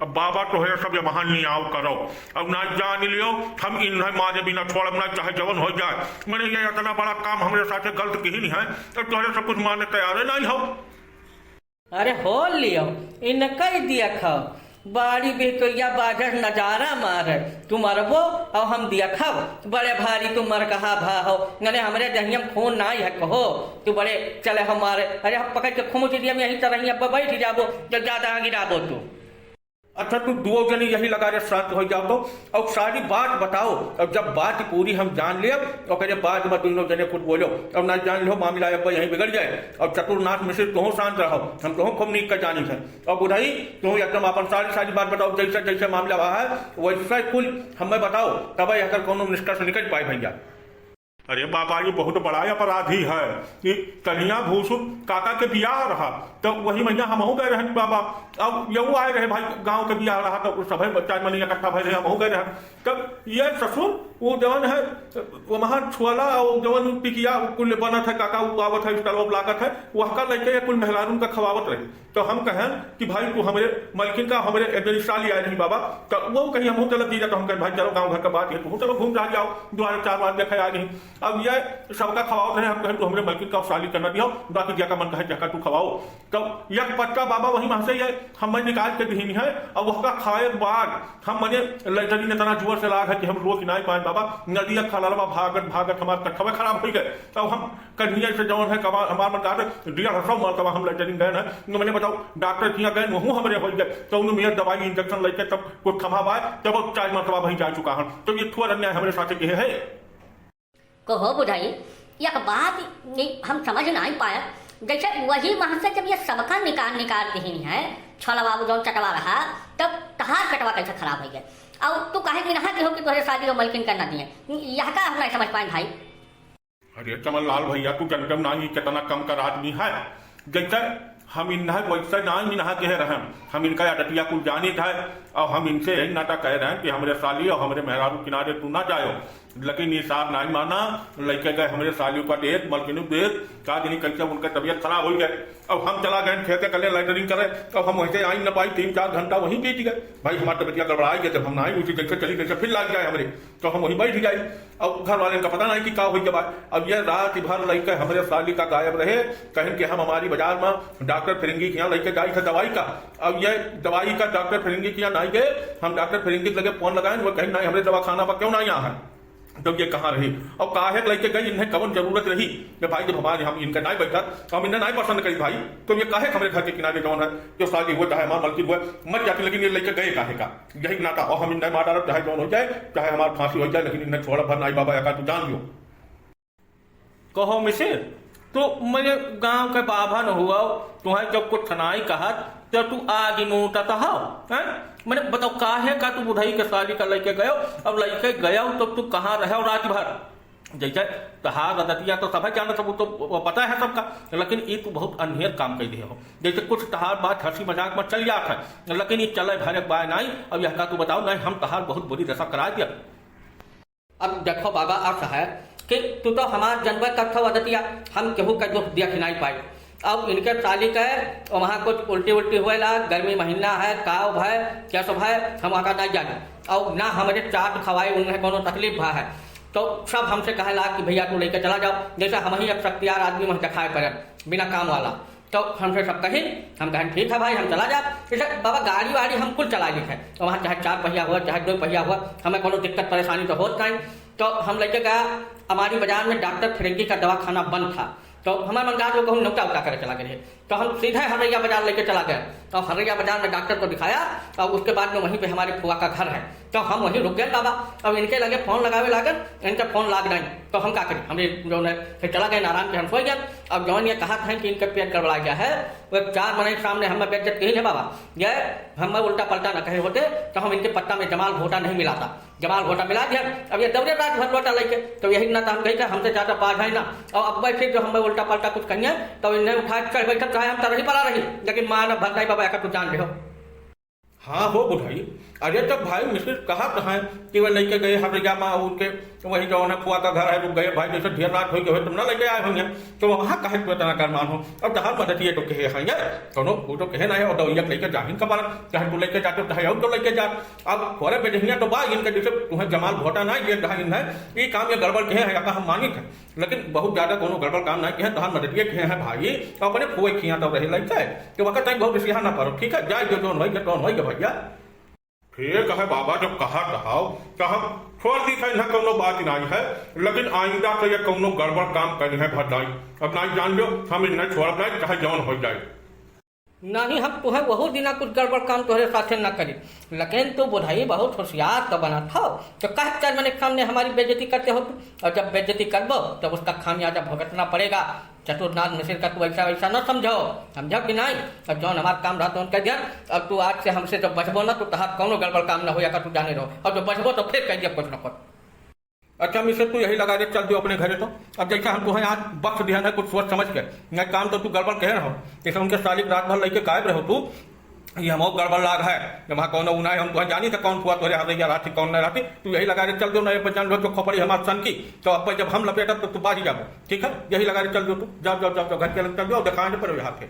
अब बाबा तो है सब वहां नहीं आओ करो। अब ना जान लियो हम इन्हें मारे बिना छोड़ब ना, चाहे जवन हो जाए। मैंने ये इतना बड़ा काम हमारे साथ गलत की नहीं है तो तुम्हारे सब कुछ मानने तैयार नहीं हो। अरे हो लियो इन कई दिया खाओ बाड़ी बेटोया बाजर नजारा मार तुम मरबो और हम दिया खाओ बड़े भारी तुम मर कहा भा हो नने हमारे जहियम फोन ना है कहो तू बड़े चले हमारे। अरे हम पकड़ के खुमुच दिया में यहीं तरह अब बैठ जाबो जब ज्यादा गिराबो तू। अच्छा तू दो जने यही लगा रहे शांत हो जाओ तो अब सारी बात बताओ। अब जब बात पूरी हम जान लिया और कहे बाद में दोनों जने खुद बोलो। अब ना जान लो मामला अब यहीं बिगड़ जाए। अब चतुर्नाथ मिश्र तुम शांत रहो, हम तुम खूब नीक कर जानी है। और बुढ़ाई तुम एकदम अपन सारी बात बताओ जैसे जैसे मामला रहा है वैसा कुल हमें बताओ तब अगर कोनो निष्कर्ष निकल पाए भैया। अरे बाबा ये बहुत बड़ा अपराधी है कि कन्या भूसु काका के बियाह रहा तो वही महीना हम गए रहे बाबा। अब यू आए रहे भाई गांव के बियाह रहा तो सब बच्चा मन इकट्ठा भय रहे हम गए रहे। तब ये ससुर वो जवन है वो वहां छुअला और जवन टिकिया कुल बनत है काका वो आवत है स्टल लागत है वह का लड़के कुल मेहरारून का खवावत रही। तो हम कहें कि भाई तू हमारे मलकिन का हमारे साली आए नहीं बाबा तो वो कहीं हम चल दी जाता हम कहें भाई चलो गाँव घर का बात है तुम चलो घूम जा जाओ दोबारा 4 बार देखा आ नहीं। अब ये सबका खवाओ रहे हम कहें तो हमारे मलकिन का साली करना दिया बाकी जगह मन कहे जगह तू खवाओ। तब यह पक्का बाबा वही वहां से है हम निकाल के दीनी है और वह का खाए बाद हम मने लड़की ने तना जुआ से लाग है कि हम रोक नहीं पाए बाबा नदिया खाला भागत भागत हमारे कठवे खराब हो गए। तब हम कन्हैया से जवन है हमारे मन का दिया रसो मरतबा हम लड़की गए हैं मैंने बताओ डॉक्टर किया गए वहू हमारे हो गए तो उन्होंने मेरे दवाई इंजेक्शन लेके तब कुछ खमा पाए तब 4 मरतबा वहीं जा चुका है। तो ये थोड़ा अन्याय हमारे साथ ये है। कहो बुढ़ाई यह बात हम समझ नहीं पाया जैसे वही वहां से जब ये सबका निकाल दही है छोला बाबू जो चटवा रहा तब तहार चटवा कैसे खराब हो गया और तू कहे कि नहा के हो कि तुम्हारे शादी और मलकिन करना दिए यह का हम नहीं समझ पाए भाई। अरे चमन लाल भैया तू जनकम ना कितना कम कर आदमी है जैसे हम इन्हें वैसे ना इन्हा कह रहे हैं हम इनका अटटिया कुछ जानी था और हम इनसे यही नाटा कह रहे हैं कि हमारे साली और हमारे मेहरारू किनारे तू ना जाओ। लेकिन ये साहब नहीं माना लड़के गए हमारे सालियों का डेट मलकिन डेट का दिन कैसे उनका तबियत खराब हो गए। अब हम चला गए खेते कले लाइटरिंग करे अब हम वैसे आई न पाई 3-4 घंटा वहीं बीत गए भाई हमारी तबियत गड़बड़ा गई जब हम आई उसी जैसे चली गई फिर लग जाए हमारे तो हम वहीं बैठ जाए। अब घर वाले का पता नहीं कि क्या हो गया। अब यह रात भर लड़के हमारे साली का गायब रहे कहें कि हम हमारी बाजार में डॉक्टर फिरंगी के यहाँ लड़के गए थे दवाई का। अब यह दवाई का डॉक्टर फिरंगी के यहाँ नहीं गए हम डॉक्टर फिरंगी लगे फोन लगाए वो कहीं नहीं हमारे दवा खाना पर क्यों नहीं यहाँ है। तो ये कहाँ रही और काहे लड़के गई इन्हें कवन जरूरत रही कि भाई जब हमारे हम इनका नहीं बैठा हम इन्हें नहीं पसंद करी भाई तो ये काहे हमारे घर के किनारे जौन है जो शादी हुआ चाहे हमारा मलकिन हुआ मत जाके लेकिन ये लड़के गए काहे का यही नाता और हम इन्हें मार चाहे जौन हो जाए चाहे हमारी फांसी हो जाए लेकिन इन्हें छोड़ा भर नहीं बाबा या तू जान लो। कहो मिसिर तो मेरे गांव के बाभन हुआ तुम्हें जब कुछ थनाई कहा तो तू आगे मुंह हो मैंने बताओ काहे का तू बुढ़ाई के शादी का लेके गयो अब लेके गया तो तू कहाँ रहे रात भर जैसे तहार रदतिया तो सब जाना सब तो पता है सबका लेकिन ये तू बहुत अनहेर काम कर दिए हो जैसे कुछ तहार बात हंसी मजाक में चल जाता है लेकिन ये चले भरे बाय नहीं। अब यह का तू बताओ नहीं हम तहार बहुत बुरी दशा करा दिया। अब देखो बाबा अर्थ है कि तू तो हमार जनवर कथा वदतिया हम केहू का दुख दिया नहीं पाई। अब इनके साली का और वहाँ कुछ उल्टी हुए ला गर्मी महीना है काव भय क्या सब है हम वहाँ का नहीं जाने और ना हमारे चाट खवाए उन्हें कोनो तकलीफ भा है तो सब हमसे कहे ला कि भैया तू लेकर चला जाओ जैसे हम ही एक शक्तियार आदमी वहाँ दिखाए करें बिना काम वाला तो हमसे सब कही हम कहें ठीक है भाई हम चला जा जैसे बाबा गाड़ी वाड़ी हम कुल चला ली है तो वहाँ चाहे 4 पहिया हुआ चाहे 2 पहिया हुआ हमें कोनो दिक्कत परेशानी तो होता नहीं। तो हम लेके गया हमारी बाजार में डॉक्टर फिरंगी का दवाखाना बंद था तो हमारे मनकार लोग हम नौटा उठा कर चला गए तो हम सीधे हरैया बाजार लेके चला गए तो हरैया बाजार में डॉक्टर को दिखाया और उसके बाद में वहीं पे हमारे फुआ का घर है तो हम वहीं रुक गए बाबा। अब इनके लगे फोन लगावे लागत इनका फोन लाग नहीं तो हम क्या करें हमने जो है फिर चला गए नारायण के हम सो गया। अब जौन ये कहा था कि इनका पेट गड़बड़ा गया है वो 4 महीने सामने हमें बेज्जत कही है बाबा यह हमें उल्टा पलटा न कहे होते तो हम इनके पत्ता में जमाल घोटा नहीं मिला था जमाल घोटा मिला दिया। अब ये दौड़े रात भर लोटा लेके तो यही ना हम कही हमसे ज्यादा बाज है ना और अब फिर जो हमें उल्टा पलटा कुछ कहिए तो इन्हें उठा चढ़ बैठक चाहे हम तरही पड़ा रही लेकिन माँ न भर नहीं बाबा कुछ जान रहे हो। हाँ हो बुढ़ाई। अरे तब भाई मिश्र कहा है कि वह लेके गए हरिया माँ उनके वही जो है फुआ का घर है रुक गए भाई जैसे ढेर रात हो गए तुम ना लेके आए होंगे तो वहाँ कहे तो इतना कर मान हो अब तहार मदद ये तो कहे है दोनों वो तो कहे ना है और दौड़िया लेके जाहिन कमाल चाहे तू लेके जाते चाहे और तो लेके जा अब थोड़े बेटहिया तो बा इनके जैसे तुम्हें जमाल घोटा ना ये कहा इन है ये काम ये गड़बड़ कहे है हम मानित है लेकिन बहुत ज्यादा कोनो गड़बड़ काम नहीं कहे तहार मदद ये कहे है भाई तो अपने फुए खिया तो रहे लग जाए कि वक्त तक बहुत सिहा ना पारो ठीक है जाए जो जोन होई तो होई भैया ठीक है बाबा जब कहा कहा छोड़ दी है ना कोनो बात नहीं है लेकिन आइंदा से ये कोनो गड़बड़ काम करनी है भटाई अब नहीं जान लो हम इन्हें छोड़ दें चाहे जौन हो जाए नहीं हम तुम्हें बहुत दिना कुछ गड़बड़ काम तुम्हारे साथ न करी लेकिन तू बुढ़ाई बहुत होशियार तो बना था तो कह चार मैंने सामने हमारी बेइज्जती करते हो और जब बेइज्जती करबो तब उसका खामियाजा भुगतना पड़ेगा। चतुर्नाथ मिश्र का तू ऐसा वैसा न समझो कि नहीं अब जौन हमारा काम रहा तो उनका ध्यान अब तू आज से हमसे जब बचबो ना तो तहार कौनो गड़बड़ काम न हो तू जाने रहो और जब बचबो तो फिर कह दिया कुछ न कुछ। अच्छा मिश्र तू यही लगा दे चल दो अपने घरे तो अब जैसा हम तुम्हें आज बख्श दिया ना कुछ सोच समझ के नहीं काम तो तू गड़बड़ कह रहो जैसे उनके सालिक रात भर लेके गायब रहो तू ये हम गड़बड़ लाग है वहाँ कौन उना है हम तुम्हें जानी था कौन हुआ तोरे हाथ राती कौन नहीं राती तू यही लगा दे चल दो नए पहचान लो तो खोपड़ी हमारे सन की तो अब जब हम लपेटा तो तू बाजी जाओ ठीक है यही लगा दे चल दो तू जाओ जाओ जाओ घर के चल जाओ दिखाने पर हाथ है।